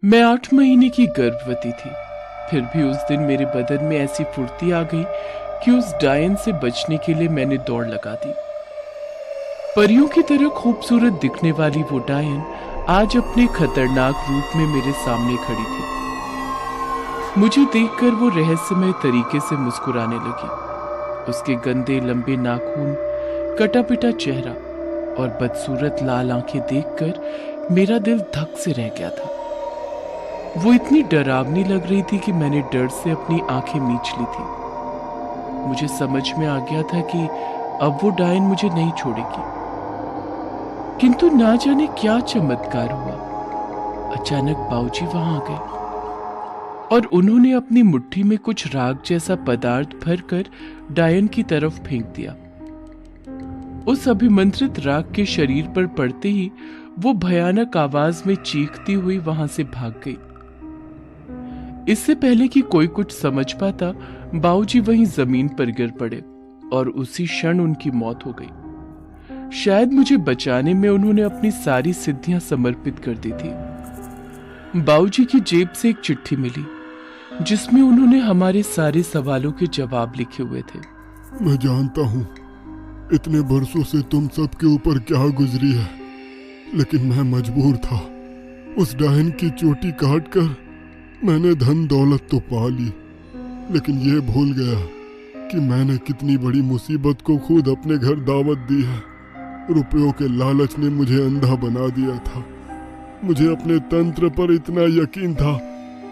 मैं 8 महीने की गर्भवती थी। फिर भी उस दिन मेरे बदन में ऐसी फुर्ती आ गई कि उस डायन से बचने के लिए मैंने दौड़ लगा दी। परियों की तरह खूबसूरत दिखने वाली वो डायन आज अपने खतरनाक रूप में मेरे सामने खड़ी थी। मुझे देखकर वो रहस्यमय तरीके से मुस्कुराने लगी। उसके गंदे लंबे नाखून, कटा पिटा चेहरा और बदसूरत लाल आंखें देखकर मेरा दिल धक से रह गया था। वो इतनी डरावनी लग रही थी कि मैंने डर से अपनी आंखें मीच ली थी। मुझे समझ में आ गया था कि अब वो डायन मुझे नहीं छोड़ेगी। किंतु ना जाने क्या चमत्कार हुआ। अचानक बाबूजी वहां आ गए और उन्होंने अपनी मुट्ठी में कुछ राख जैसा पदार्थ भरकर डायन की तरफ फेंक दिया। उस अभिमंत्रित राख के शरीर पर पड़ते ही वो भयानक आवाज में चीखती हुई वहां से भाग गई। इससे पहले कि कोई कुछ समझ पाता, बाबूजी वहीं जमीन पर गिर पड़े और उसी क्षण उनकी मौत हो गई। शायद मुझे बचाने में उन्होंने अपनी सारी सिद्धियां समर्पित कर दी थी। बाबूजी की जेब से एक चिट्ठी मिली जिसमें उन्होंने हमारे सारे सवालों के जवाब लिखे हुए थे। मैं जानता हूँ इतने बरसों से तुम सबके ऊपर क्या गुजरी है, लेकिन मैं मजबूर था। उस डायन की चोटी काट कर मैंने धन दौलत तो पा ली, लेकिन ये भूल गया कि मैंने कितनी बड़ी मुसीबत को खुद अपने घर दावत दी है। रुपयों के लालच ने मुझे अंधा बना दिया था। मुझे अपने तंत्र पर इतना यकीन था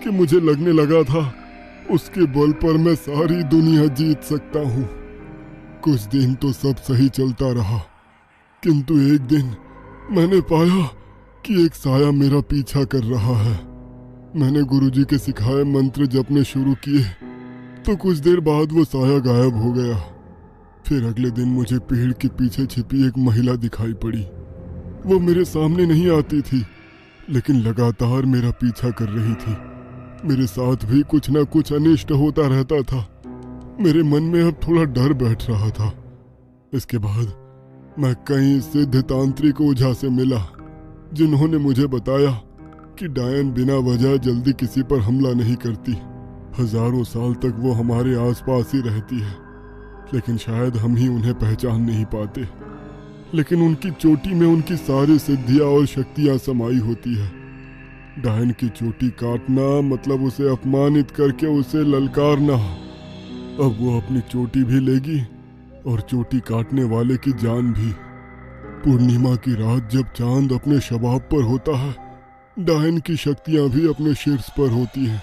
कि मुझे लगने लगा था उसके बल पर मैं सारी दुनिया जीत सकता हूँ। कुछ दिन तो सब सही चलता रहा, किंतु एक दिन मैंने पाया कि एक साया मेरा पीछा कर रहा है। मैंने गुरुजी के सिखाए मंत्र जपने शुरू किए तो कुछ देर बाद वो साया गायब हो गया। फिर अगले दिन मुझे पेड़ के पीछे छिपी एक महिला दिखाई पड़ी। वो मेरे सामने नहीं आती थी, लेकिन लगातार मेरा पीछा कर रही थी। मेरे साथ भी कुछ ना कुछ अनिष्ट होता रहता था। मेरे मन में अब थोड़ा डर बैठ रहा था। इसके बाद मैं कई सिद्ध तांत्रिक ओझा से मिला, जिन्होंने मुझे बताया कि डायन बिना वजह जल्दी किसी पर हमला नहीं करती। हजारों साल तक वो हमारे आसपास ही रहती है, लेकिन शायद हम ही उन्हें पहचान नहीं पाते। लेकिन उनकी चोटी में उनकी सारी सिद्धियां और शक्तियां समाई होती है। डायन की चोटी काटना मतलब उसे अपमानित करके उसे ललकारना। अब वो अपनी चोटी भी लेगी और चोटी काटने वाले की जान भी। पूर्णिमा की रात जब चांद अपने शबाब पर होता है, डायन की शक्तियां भी अपने शीर्ष पर होती हैं।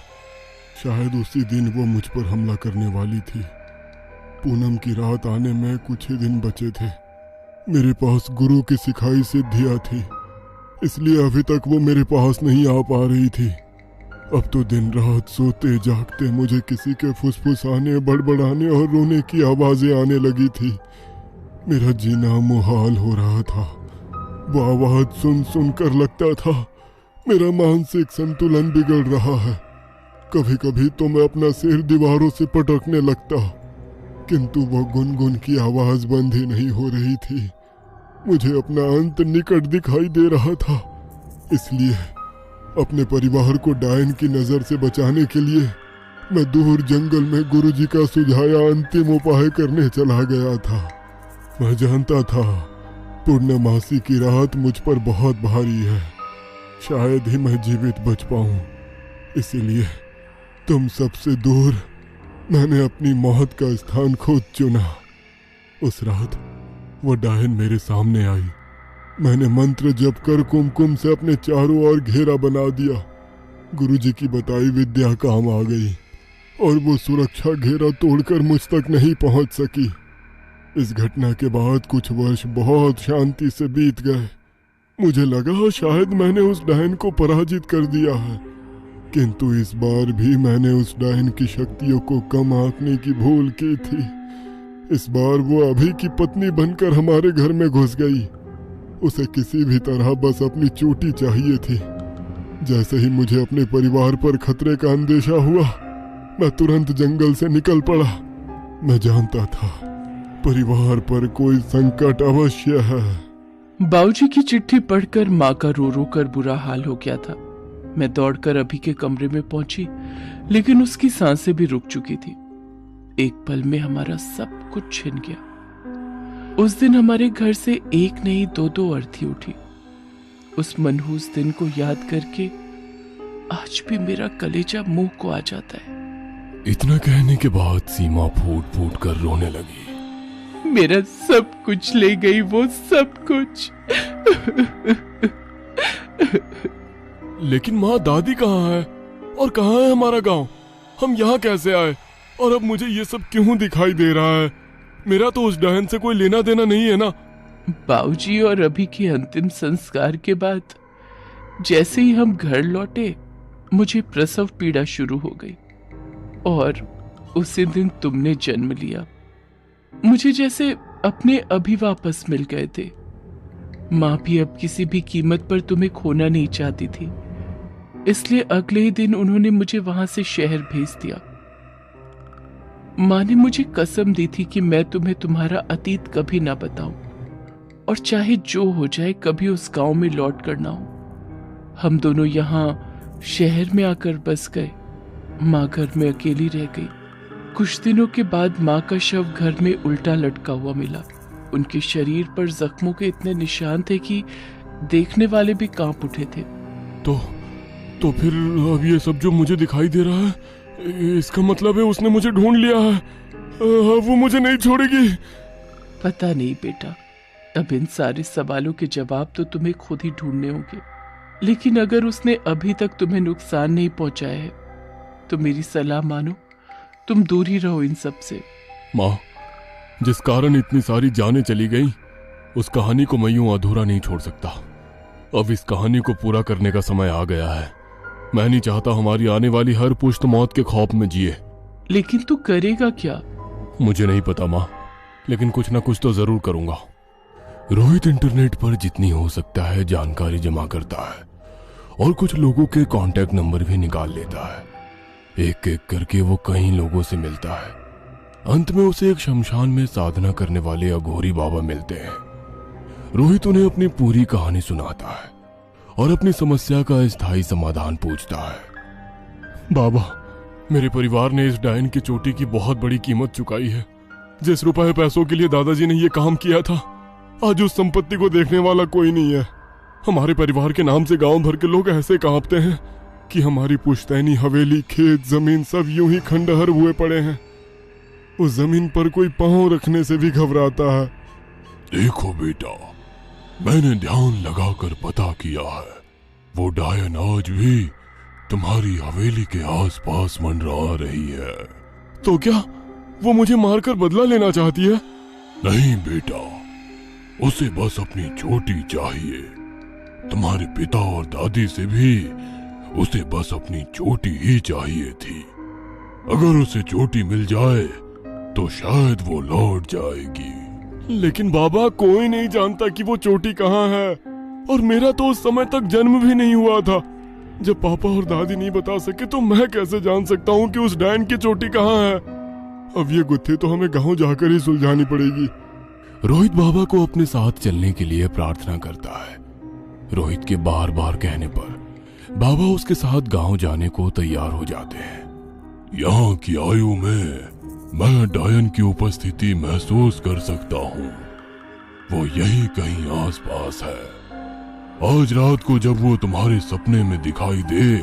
शायद उसी दिन वो मुझ पर हमला करने वाली थी। पूनम की रात आने में कुछ ही दिन बचे थे। मेरे पास गुरु की सिखाई सिद्धियां थी, इसलिए अभी तक वो मेरे पास नहीं आ पा रही थी। अब तो दिन रात सोते जागते मुझे किसी के फुसफुसाने, बड़बड़ाने और रोने की आवाजें आने लगी थी। मेरा जीना मुहाल हो रहा था। वो आवाज सुन सुन कर लगता था मेरा मानसिक संतुलन बिगड़ रहा है। कभी कभी तो मैं अपना सिर दीवारों से पटकने लगता, किंतु वो गुनगुन की आवाज बंद ही नहीं हो रही थी। मुझे अपना अंत निकट दिखाई दे रहा था। इसलिए अपने परिवार को डायन की नजर से बचाने के लिए मैं दूर जंगल में गुरुजी का सुझाया अंतिम उपाय करने चला गया था। मैं जानता था पूर्णमासी की रात मुझ पर बहुत भारी है। शायद ही मैं जीवित बच पाऊं। इसीलिए तुम सबसे दूर मैंने अपनी मौत का स्थान खुद चुना। उस रात वो डायन मेरे सामने आई। मैंने मंत्र जप कर कुमकुम से अपने चारों ओर घेरा बना दिया। गुरुजी की बताई विद्या काम आ गई और वो सुरक्षा घेरा तोड़कर मुझ तक नहीं पहुंच सकी। इस घटना के बाद कुछ वर्ष बहुत शांति से बीत गए। मुझे लगा शायद मैंने उस डायन को पराजित कर दिया है, किंतु इस बार भी मैंने उस डायन की शक्तियों को कम आंकने की भूल की थी। इस बार वो अभी की पत्नी बनकर हमारे घर में घुस गई। उसे किसी भी तरह बस अपनी चोटी चाहिए थी। जैसे ही मुझे अपने परिवार पर खतरे का अंदेशा हुआ, मैं तुरंत जंगल से निकल पड़ा। मैं जानता था परिवार पर कोई संकट अवश्य है। बाबूजी की चिट्ठी पढ़कर माँ का रो रो कर बुरा हाल हो गया था। मैं दौड़कर अभी के कमरे में पहुंची, लेकिन उसकी सांसें भी रुक चुकी थी। एक पल में हमारा सब कुछ छिन गया। उस दिन हमारे घर से एक नहीं दो अर्थी उठी। उस मनहूस दिन को याद करके आज भी मेरा कलेजा मुंह को आ जाता है। इतना कहने के बाद सीमा फूट फूट कर रोने लगी। मेरा सब कुछ ले गई वो, सब कुछ। लेकिन माँ, दादी कहाँ है और कहाँ है हमारा गांव? हम यहाँ कैसे आए और अब मुझे ये सब क्यों दिखाई दे रहा है? मेरा तो उस डायन से कोई लेना देना नहीं है ना। बाबूजी और अभी के अंतिम संस्कार के बाद जैसे ही हम घर लौटे, मुझे प्रसव पीड़ा शुरू हो गई और उसी दिन तुमने जन्म लिया। मुझे जैसे अपने अभी वापस मिल गए थे। माँ भी अब किसी भी कीमत पर तुम्हें खोना नहीं चाहती थी, इसलिए अगले ही दिन उन्होंने मुझे वहां से शहर भेज दिया। माँ ने मुझे कसम दी थी कि मैं तुम्हें तुम्हारा अतीत कभी ना बताऊं और चाहे जो हो जाए कभी उस गांव में लौट कर ना हो। हम दोनों यहाँ शहर में आकर बस गए। माँ घर में अकेली रह गई। कुछ दिनों के बाद माँ का शव घर में उल्टा लटका हुआ मिला। उनके शरीर पर जख्मों के इतने निशान थे कि देखने वाले भी कांप उठे थे। तो फिर अब ये सब जो मुझे दिखाई दे रहा है, इसका मतलब है उसने मुझे ढूंढ लिया है। वो मुझे नहीं छोड़ेगी। पता नहीं बेटा, अब इन सारे सवालों के जवाब तो तुम्हें खुद ही ढूंढने होंगे। लेकिन अगर उसने अभी तक तुम्हें नुकसान नहीं पहुंचाया है तो मेरी सलाह मानो, तुम दूर ही रहो इन सब से। माँ, जिस कारण इतनी सारी जानें चली गई, उस कहानी को मैं यूं अधूरा नहीं छोड़ सकता। अब इस कहानी को पूरा करने का समय आ गया है। मैं नहीं चाहता हमारी आने वाली हर पुश्त मौत के खौफ में जिए। लेकिन तू करेगा क्या? मुझे नहीं पता माँ, लेकिन कुछ ना कुछ तो जरूर करूंगा। रोहित इंटरनेट पर जितनी हो सकता है जानकारी जमा करता है और कुछ लोगों के कांटेक्ट नंबर भी निकाल लेता है। एक एक करके वो कई लोगों से मिलता है। अंत में उसे एक शमशान में साधना करने वाले अघोरी बाबा मिलते हैं। रोहित उन्हें अपनी पूरी कहानी सुनाता है और अपनी समस्या का स्थायी समाधान पूछता है। बाबा, मेरे परिवार ने इस डायन की चोटी की बहुत बड़ी कीमत चुकाई है। जिस रुपए पैसों के लिए दादाजी ने ये काम किया था, आज उस संपत्ति को देखने वाला कोई नहीं है। हमारे परिवार के नाम से गांव भर के लोग ऐसे कांपते हैं कि हमारी पुश्तैनी, हवेली, खेत, जमीन सब यूं ही खंडहर हुए पड़े हैं। उस जमीन पर कोई पांव रखने से भी घबराता है। देखो बेटा, मैंने ध्यान लगाकर पता किया है, वो डायन आज भी तुम्हारी हवेली के आसपास मंडरा रही है। तो क्या वो मुझे मारकर बदला लेना चाहती है? नहीं बेटा, उसे बस अपनी चोटी चाहिए। तुम्हारे पिता और दादी से भी उसे बस अपनी चोटी ही चाहिए थी। अगर उसे चोटी मिल जाए तो शायद वो लौट जाएगी। लेकिन बाबा, कोई नहीं जानता कि वो चोटी कहाँ है, और मेरा तो उस समय तक जन्म भी नहीं हुआ था। जब पापा और दादी नहीं बता सके तो मैं कैसे जान सकता हूँ कि उस डायन की चोटी कहाँ है? अब ये गुत्थी तो हमें गांव जाकर ही सुलझानी पड़ेगी। रोहित बाबा को अपने साथ चलने के लिए प्रार्थना करता है। रोहित के बार बार कहने पर बाबा उसके साथ गांव जाने को तैयार हो जाते हैं। यहाँ की आयु में मैं डायन की उपस्थिति महसूस कर सकता हूँ। वो यही कहीं आसपास है। आज रात को जब वो तुम्हारे सपने में दिखाई दे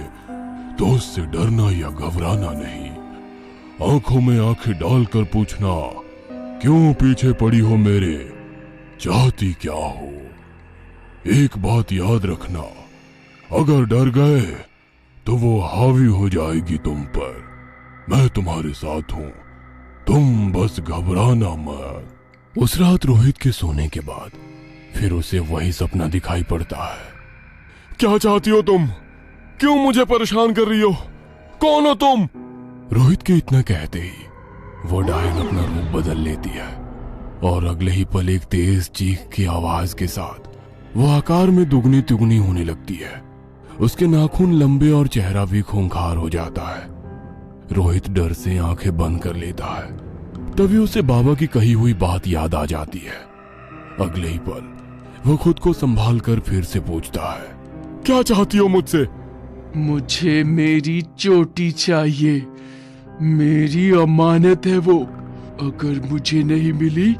तो उससे डरना या घबराना नहीं। आंखों में आंखें डालकर पूछना, क्यों पीछे पड़ी हो मेरे, चाहती क्या हो? एक बात याद रखना, अगर डर गए तो वो हावी हो जाएगी तुम पर। मैं तुम्हारे साथ हूं, तुम बस घबराना मत। उस रात रोहित के सोने के बाद फिर उसे वही सपना दिखाई पड़ता है। क्या चाहती हो तुम? क्यों मुझे परेशान कर रही हो? कौन हो तुम? रोहित के इतना कहते ही वो डायन अपना रूप बदल लेती है और अगले ही पल एक तेज चीख की आवाज के साथ वो आकार में दुगनी तिगुनी होने लगती है। उसके नाखून लंबे और चेहरा भी खूंखार हो जाता है। रोहित डर से आंखें बंद कर लेता है। तभी उसे बाबा की कही हुई बात याद आ जाती है। अगले ही पल वो खुद को संभाल कर फिर से पूछता है, क्या चाहती हो मुझसे? मुझे मेरी चोटी चाहिए, मेरी अमानत है वो। अगर मुझे नहीं मिली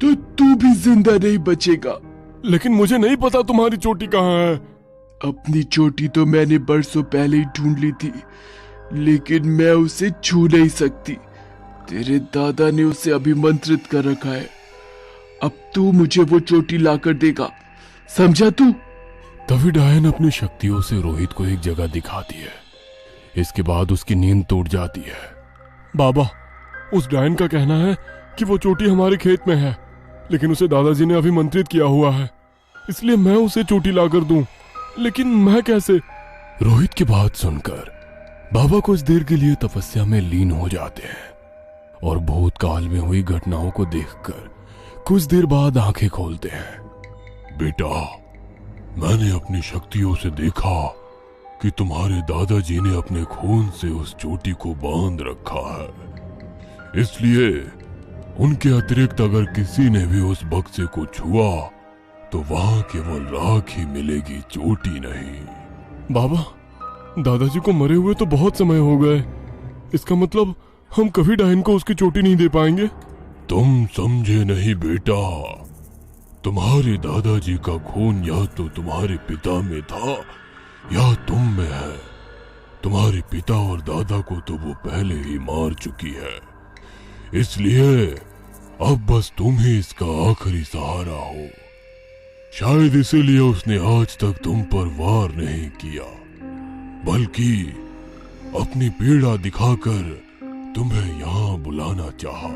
तो तू भी जिंदा नहीं बचेगा। लेकिन मुझे नहीं पता तुम्हारी चोटी कहाँ है। अपनी चोटी तो मैंने बरसों पहले ही ढूंढ ली थी, लेकिन मैं उसे छू नहीं सकती। तेरे दादा ने उसे अभिमंत्रित कर रखा है। अब तू मुझे वो चोटी लाकर देगा, समझा तू? तभी डायन अपनी शक्तियों से रोहित को एक जगह दिखाती है। इसके बाद उसकी नींद टूट जाती है। बाबा, उस डायन का कहना है कि वो चोटी हमारे खेत में है, लेकिन उसे दादाजी ने अभिमंत्रित किया हुआ है, इसलिए मैं उसे चोटी लाकर दूं। लेकिन मैं कैसे? रोहित की बात सुनकर बाबा कुछ देर के लिए तपस्या में लीन हो जाते हैं और भूतकाल में हुई घटनाओं को देखकर कुछ देर बाद आंखें खोलते हैं। बेटा, मैंने अपनी शक्तियों से देखा कि तुम्हारे दादाजी ने अपने खून से उस चोटी को बांध रखा है, इसलिए उनके अतिरिक्त अगर किसी ने भी उस बक्से को छुआ तो वहां केवल राख ही मिलेगी, चोटी नहीं। बाबा, दादाजी को मरे हुए तो बहुत समय हो गए, इसका मतलब हम कभी डायन को उसकी चोटी नहीं दे पाएंगे। तुम समझे नहीं बेटा, तुम्हारे दादाजी का खून या तो तुम्हारे पिता में था या तुम में है। तुम्हारे पिता और दादा को तो वो पहले ही मार चुकी है, इसलिए अब बस तुम ही इसका आखिरी सहारा हो। शायद इसीलिए उसने आज तक तुम पर वार नहीं किया, बल्कि अपनी पीड़ा दिखाकर तुम्हें यहाँ बुलाना चाहा,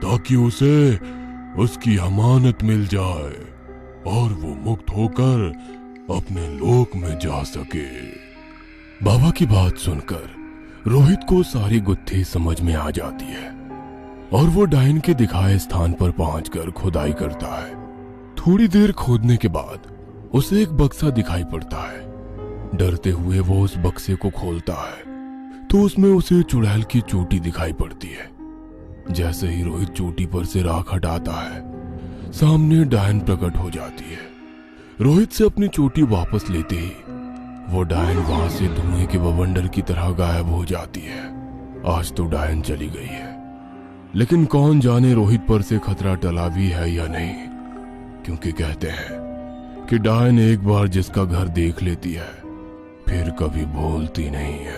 ताकि उसे उसकी अमानत मिल जाए और वो मुक्त होकर अपने लोक में जा सके। बाबा की बात सुनकर रोहित को सारी गुत्थी समझ में आ जाती है और वो डायन के दिखाए स्थान पर पहुंचकर खुदाई करता है। थोड़ी देर खोदने के बाद उसे एक बक्सा दिखाई पड़ता है। डरते हुए वो उस बक्से को खोलता है तो उसमें उसे चुड़ैल की चोटी दिखाई पड़ती है। जैसे ही रोहित चोटी पर से राख हटाता है, सामने डायन प्रकट हो जाती है। रोहित से अपनी चोटी वापस लेते ही वो डायन वहां से धुएं के बवंडर की तरह गायब हो जाती है। आज तो डायन चली गई है, लेकिन कौन जाने रोहित पर से खतरा टला भी है या नहीं, क्योंकि कहते हैं कि डायन एक बार जिसका घर देख लेती है फिर कभी भूलती नहीं है।